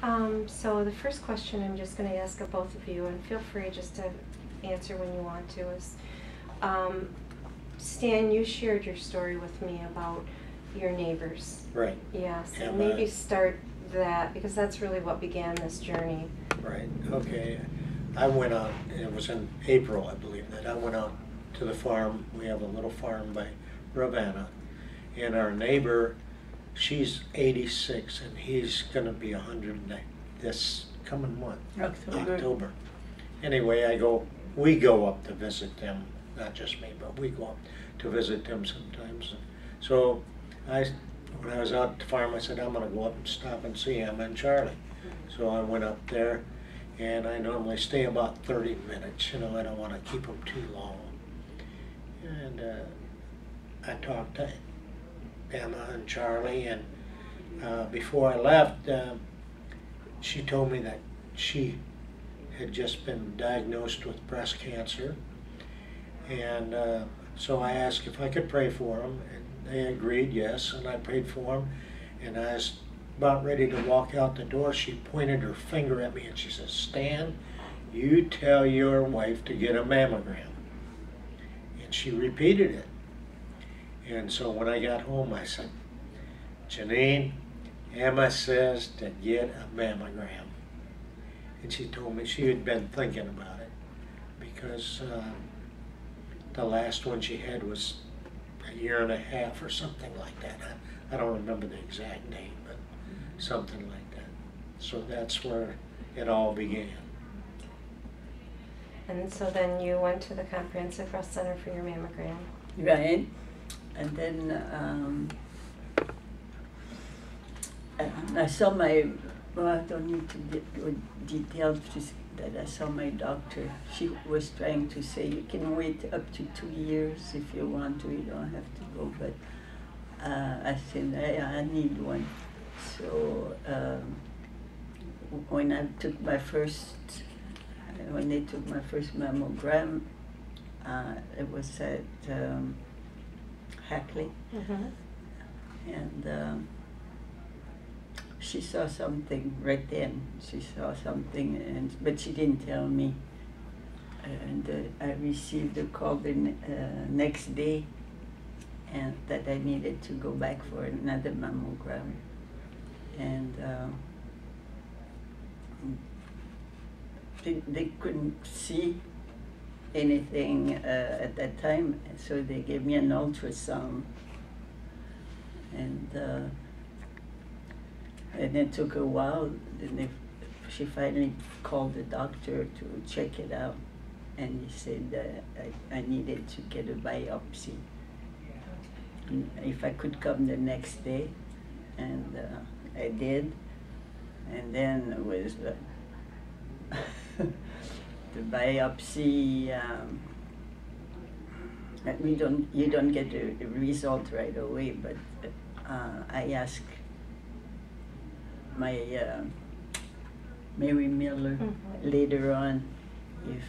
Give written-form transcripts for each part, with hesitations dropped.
So the first question I'm just going to ask of both of you, and feel free just to answer when you want to, is um, Stan, you shared your story with me about your neighbors. Right. Yes, Yeah, and maybe start that, because that's really what began this journey. Right, okay. I went out, it was in April, I believe, that I went out to the farm. We have a little farm by Ravenna. And our neighbor, she's 86 and he's gonna be 100 this coming month, October. Anyway, we go up to visit them, not just me, but we go up to visit them sometimes. So when I was out at the farm, I said, I'm gonna go up and stop and see Emma and Charlie. So I went up there, and I normally stay about 30 minutes, you know, I don't wanna keep them too long. And I talked to Emma and Charlie, and before I left, she told me that she had just been diagnosed with breast cancer. And so I asked if I could pray for them, and they agreed, yes, and I prayed for them. And I was about ready to walk out the door. She pointed her finger at me and she said, Stan, you tell your wife to get a mammogram. And she repeated it. And so when I got home, I said, Jeanine, Emma says to get a mammogram. And she told me she had been thinking about it because the last one she had was a year and a half or something like that. I don't remember the exact date, but something like that. So that's where it all began. And so then you went to the Comprehensive Breast Center for your mammogram. Right. And then I saw well, I don't need to go details, just that I saw my doctor. She was trying to say you can wait up to 2 years if you want to, you don't have to go, but I said I need one. So when they took my first mammogram, it was at Hackley, and she saw something right then. She saw something, but she didn't tell me. And I received a call the next day, and that I needed to go back for another mammogram. And they couldn't see anything at that time, so they gave me an ultrasound. And it took a while. Then she finally called the doctor to check it out, and he said that I needed to get a biopsy. And if I could come the next day, and I did. And then it was the biopsy. You don't get a result right away, but I asked my Mary Miller later on if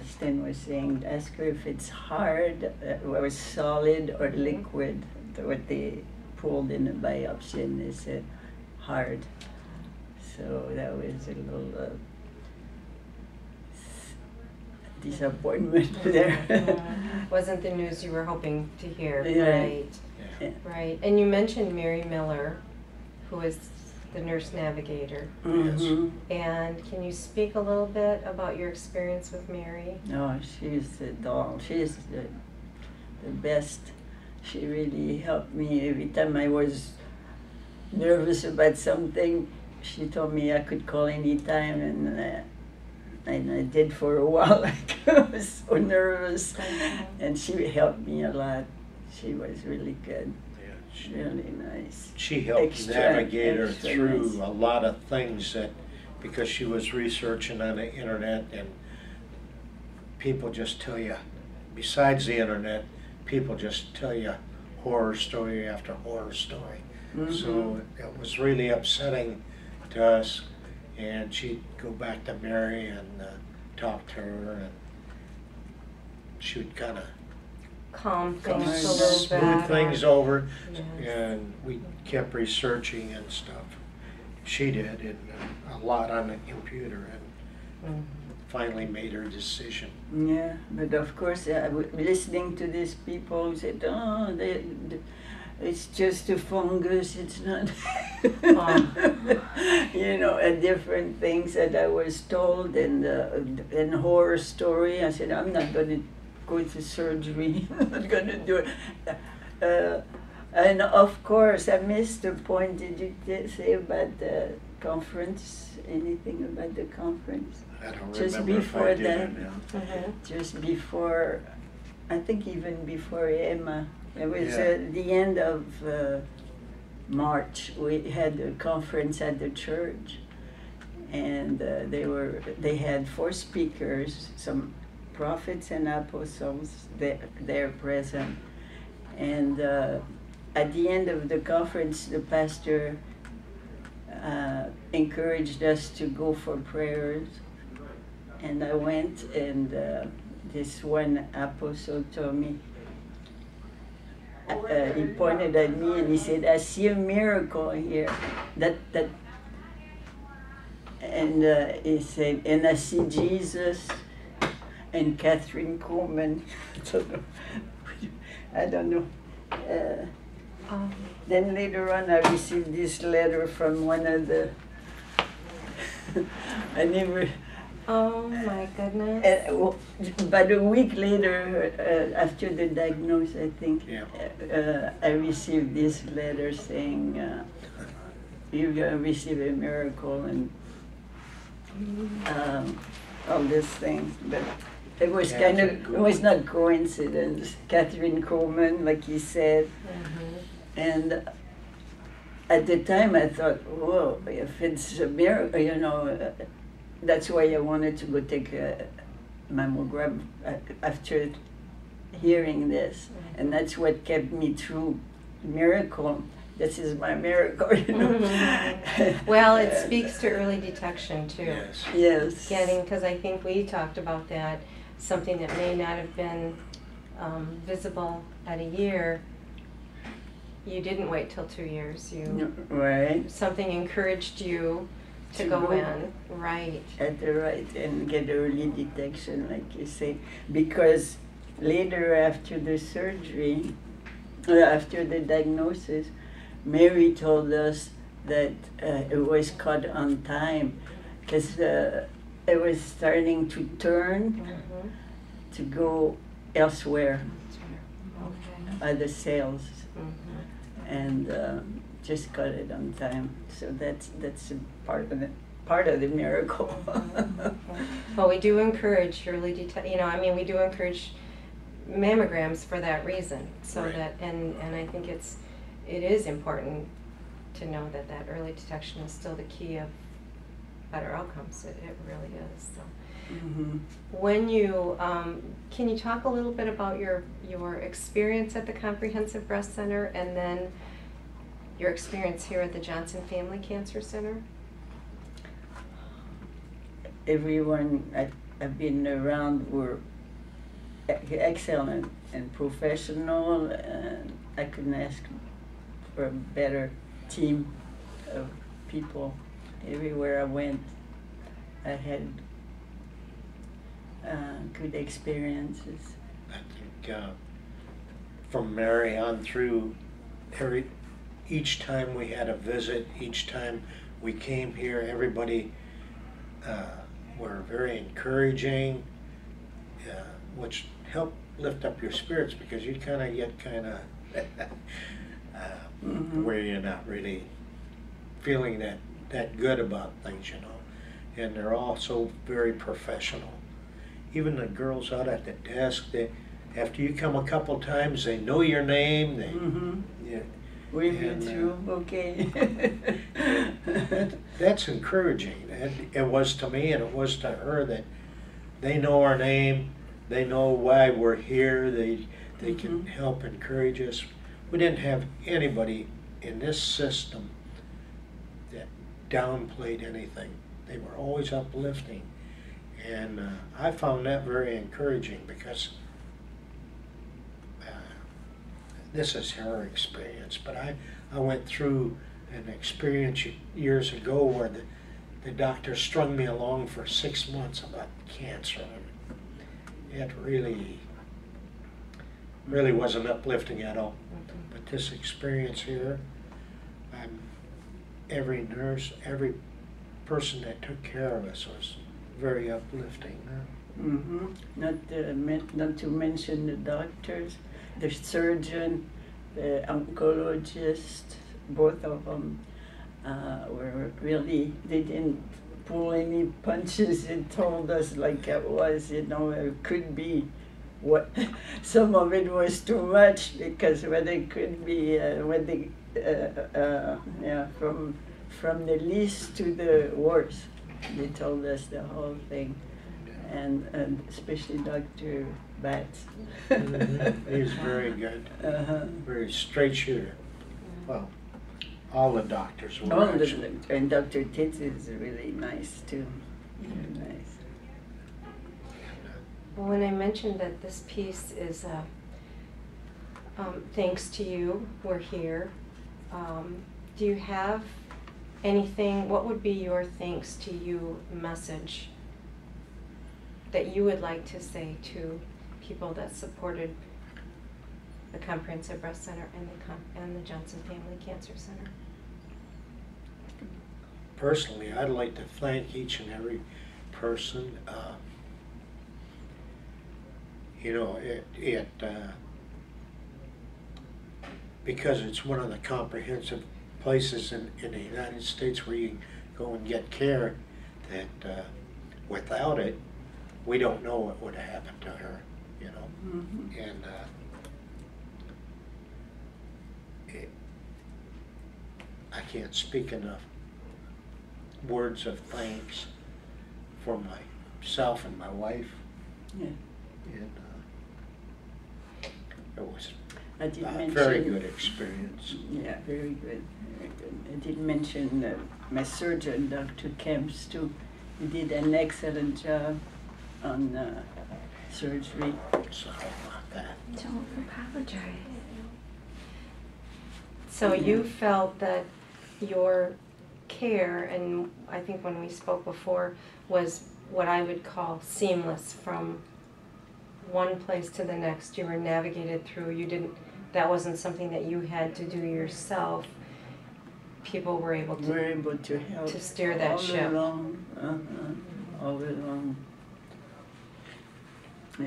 Stan was saying, ask her if it's hard or solid or liquid, what they pulled in the biopsy, and they said hard. So that was a little disappointment there. Wasn't the news you were hoping to hear, Yeah. right? Yeah. Right. And you mentioned Mary Miller, who is the nurse navigator. And can you speak a little bit about your experience with Mary? No, she's a doll. She's the best. She really helped me every time I was nervous about something. She told me I could call anytime, and I did for a while. I was so nervous, and she helped me a lot. She was really good. Really nice. She helped navigate her through a lot of things because she was researching on the internet, and people just tell you, besides the internet, people just tell you horror story after horror story. So it was really upsetting to us, and she'd go back to Mary and talk to her, and she would kind of Calm things a little bit. smooth things over, Yes. and we kept researching and stuff. she did, and a lot on the computer, and Mhm. finally made her decision. Yeah, but of course, listening to these people who said, "Oh, it's just a fungus. It's not," you know, different things that I was told, and horror story. I said, "I'm not going to go to surgery. I'm not going to do it." And of course, I missed the point. Did you say about the conference? Anything about the conference? I don't Just remember if before I did that. or not. Mhm. Just before, I think even before Emma. It was Yeah. the end of March. We had a conference at the church, and they had 4 speakers, some prophets and apostles there present. And at the end of the conference, the pastor encouraged us to go for prayers. And I went, and this one apostle told me, he pointed at me and he said, "I see a miracle here." And he said, "And I see Jesus and Catherine Coleman." I don't know. Then later on, I received this letter from one of the. I never. Oh my goodness. But a week later, after the diagnosis, I think, Yeah. I received this letter saying, "You're going to receive a miracle," and all these things. But it was kind of, it was not coincidence. Catherine Coleman, like he said. Mhm. And at the time, I thought, whoa, if it's a miracle, you know, that's why I wanted to go take a mammogram after hearing this. And that's what kept me through. Miracle, this is my miracle, you know. Well, it speaks to early detection too. Yes. Yes. Because I think we talked about that, something that may not have been visible at a year. You didn't wait till 2 years. Right. Something encouraged you to go in, right? At the right, and get early detection, like you say, because later after the surgery, after the diagnosis, Mary told us that it was caught on time, because it was starting to turn Mhm. to go elsewhere Okay. by the cells, Mhm. and just got it on time. So that's a part of the miracle. Well, we do encourage early we do encourage mammograms for that reason. So Right. that, and I think it is important to know that early detection is still the key of better outcomes. It really is. So. Mhm. When you, can you talk a little bit about your experience at the Comprehensive Breast Center, and then your experience here at the Johnson Family Cancer Center? Everyone I've been around were excellent and professional, and I couldn't ask for a better team of people. Everywhere I went, I had good experiences. I think from Mary on through, each time we had a visit, each time we came here, everybody were very encouraging, which helped lift up your spirits, because you kind of get where you're not really feeling that good about things, you know. And they're all so very professional. Even the girls out at the desk, after you come a couple times, they know your name. Yeah, We've been and, through, okay. that's encouraging. It was to me, and it was to her, that they know our name, they know why we're here, they can help encourage us. We didn't have anybody in this system that downplayed anything. They were always uplifting. And I found that very encouraging, because this is her experience, but I went through an experience years ago where the doctor strung me along for 6 months about cancer. It really wasn't uplifting at all. But this experience here, every nurse, every person that took care of us was very uplifting. Mm-hmm. Not to mention the doctors, the surgeon, the oncologist, both of them were really, they didn't pull any punches and told us like it was, you know, it could be what, some of it was too much because when it could be, from the least to the worst, they told us the whole thing. And especially Dr. Batts. He's very good, very straight shooter. Well, all the doctors were actually. And Dr. Titz is really nice too. Very nice. Well, when I mentioned that this piece is thanks to you, we're here. Do you have anything, what would be your thanks to you message that you would like to say to people that supported the Comprehensive Breast Center and the Johnson Family Cancer Center? Personally, I'd like to thank each and every person. You know, because it's one of the comprehensive places in the United States where you can go and get care, that without it, we don't know what would have happened to her, you know. Mm-hmm. And I can't speak enough words of thanks for myself and my wife. Yeah. And it was I did a mention, very good experience. Yeah, very good, very good. I did mention my surgeon, Dr. Kemps, too. He did an excellent job on surgery. Sorry about that. Don't apologize. So you felt that your care, and I think when we spoke before, was what I would call seamless from one place to the next. You were navigated through. You didn't. That wasn't something that you had to do yourself. People were able to. We're able to help to steer that all ship. along. All along. Yeah.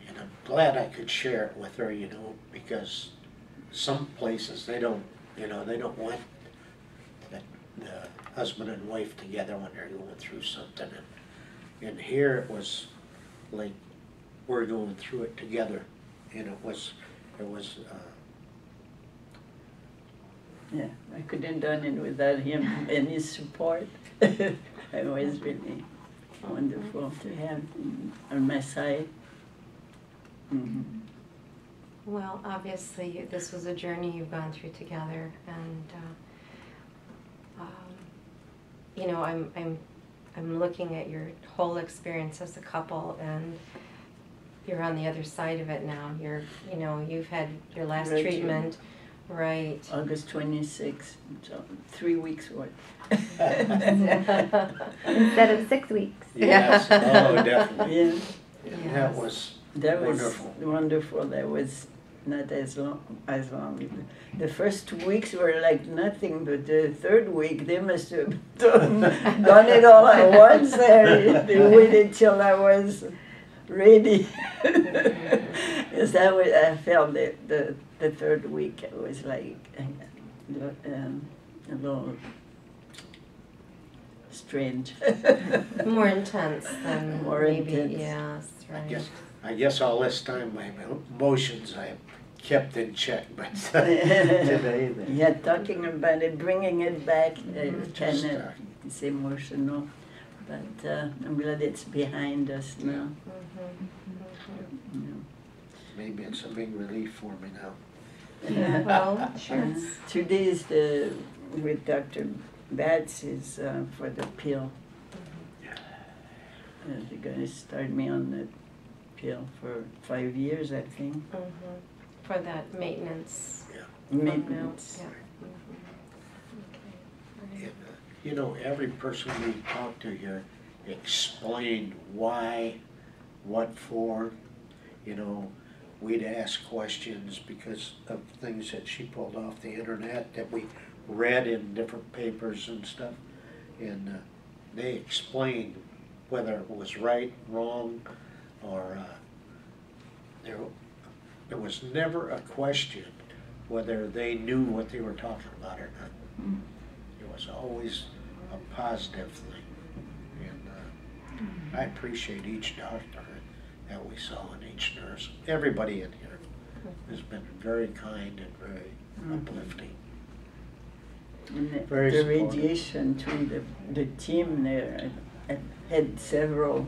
And I'm glad I could share it with her, you know, because some places they don't, you know, they don't want the husband and wife together when they're going through something. And here it was like we're going through it together, and it was. Yeah, I couldn't done it without him and his support. It was really wonderful to have him on my side. Mm-hmm. Well, obviously, this was a journey you've gone through together, and you know, I'm looking at your whole experience as a couple, and you're on the other side of it now. You know, you've had your last Right. treatment, right? August 26th, so 3 weeks worth. Instead of 6 weeks. Yes, oh, definitely. Yeah. And that was That was wonderful. wonderful. That was not as long. The first 2 weeks were like nothing, but the third week they must have done it all at once. They waited till I was ready. Because I felt that the third week it was like a little strange. More intense than More maybe. intense. Yes, right. I guess all this time my emotions I kept in check, but today they Yeah, talking about it, bringing it back, just, kind of, it's emotional. But I'm glad it's behind us now. Mm-hmm. maybe it's a big relief for me now. Yeah, well, sure. Today is with Dr. Batts is for the pill. They're going to start me on the pill for 5 years, I think. For that maintenance. Yeah. Maintenance. Yeah. you know, every person we talked to here explained why, what for. You know, we'd ask questions because of things that she pulled off the internet that we read in different papers and stuff. And they explained whether it was right, wrong, or there was never a question whether they knew what they were talking about or not. It was always a positive thing. And I appreciate each doctor that we saw and each nurse. Everybody in here has been very kind and very uplifting. And Very the supportive. radiation to the team there, I had several.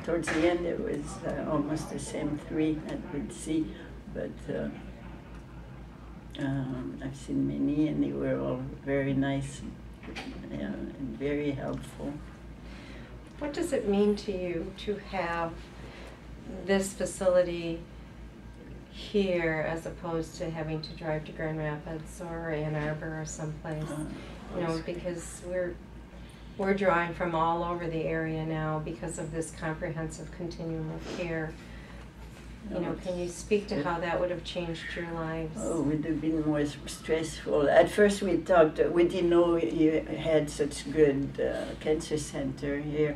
Towards the end it was almost the same three that we'd see, but I've seen many and they were all very nice and very helpful. What does it mean to you to have this facility here as opposed to having to drive to Grand Rapids or Ann Arbor or someplace? You know, because we're drawing from all over the area now because of this comprehensive continuum of care. You know, can you speak to how that would have changed your lives? Oh, it would have been more stressful. At first we thought, we didn't know you had such good cancer center here.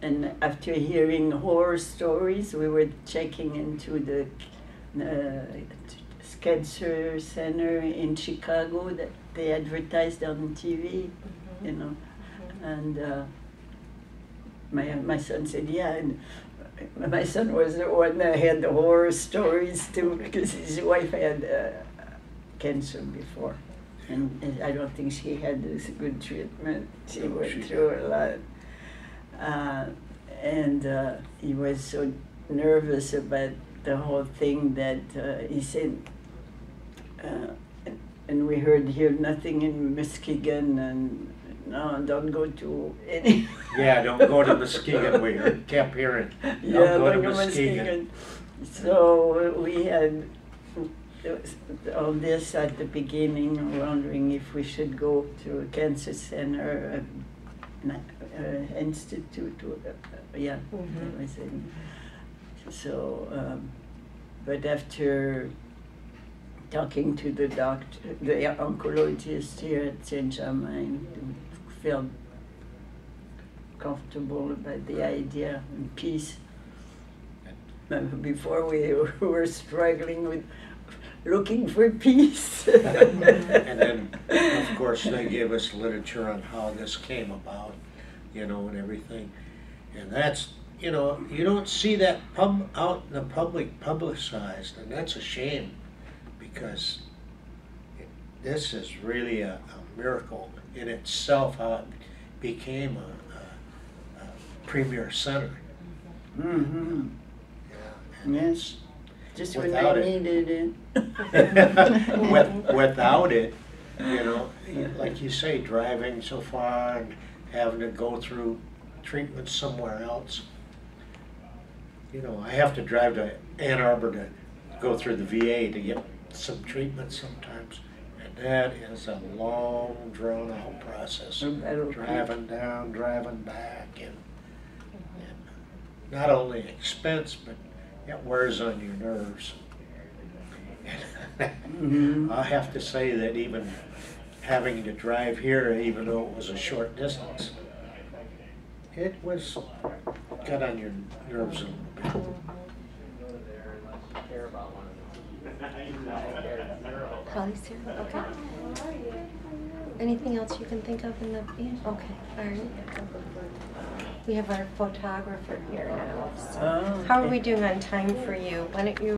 And after hearing horror stories, we were checking into the cancer center in Chicago that they advertised on TV, you know. And my son said, yeah, and my son was the one that had the horror stories too, because his wife had cancer before. And I don't think she had this good treatment. She went through a lot. And he was so nervous about the whole thing that he said, and we heard here nothing in Muskegon, and no, don't go to any. Yeah, don't go to Muskegon. We kept hearing, don't go to Muskegon. So we had all this at the beginning, wondering if we should go to a cancer center, institute, yeah. That was it. So, but after talking to the doctor, the oncologist here at St. Germain, we felt comfortable about the idea and peace. Before we were struggling with looking for peace. And then, of course, they gave us literature on how this came about, you know, and everything. And that's, you know, you don't see that out in the public publicized, and that's a shame, because this is really a miracle in itself, how it became a premier center. Mm-hmm. Yeah, Yes, just when without I it. needed it. Without it, you know, like you say, driving so far and having to go through treatment somewhere else. You know, I have to drive to Ann Arbor to go through the VA to get some treatment sometimes. And that is a long, drawn-out process. Driving down, driving back, and not only expense, but it wears on your nerves. I have to say that even having to drive here, even though it was a short distance, it was got on your nerves a little bit. Holly's here, okay. Anything else you can think of in the, yeah, okay, all right. We have our photographer here now. So. Oh, How are okay. we doing on time for you? Why don't you